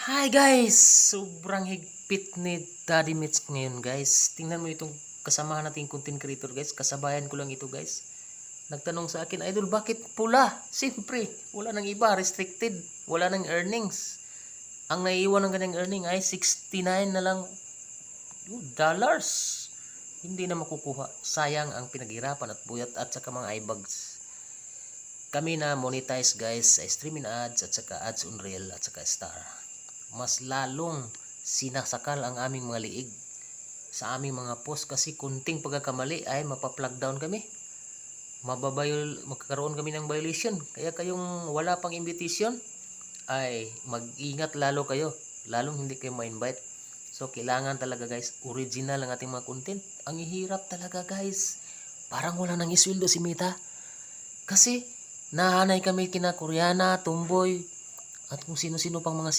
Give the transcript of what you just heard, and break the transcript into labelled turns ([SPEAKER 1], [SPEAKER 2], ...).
[SPEAKER 1] Hi guys! Sobrang higpit ni Daddy Mitch ngayon guys. Tingnan mo itong kasamahan nating content creator guys. Kasabayan ko lang ito guys. Nagtanong sa akin, Idol, bakit pula? Siyempre, wala nang iba, restricted. Wala nang earnings. Ang naiiwan ng kanyang earning ay 69 na lang dollars. Hindi na makukuha. Sayang ang pinaghirapan at buyat at saka mga eyebags. Kami na monetize guys sa streaming ads at saka ads on reel at saka star. Mas lalong sinasakal ang aming mga liig sa aming mga post kasi kunting pagkakamali ay mapa-plug down kami. Magkakaroon kami ng violation. Kaya kayong wala pang invitation ay mag-ingat lalo kayo. Lalong hindi kayo ma-invite. So kailangan talaga guys, original ang ating mga content. Ang hirap talaga guys. Parang wala nang isweldo si Mita. Kasi nahanay kami kina Koreana, Tomboy, at kung sino-sino pang mga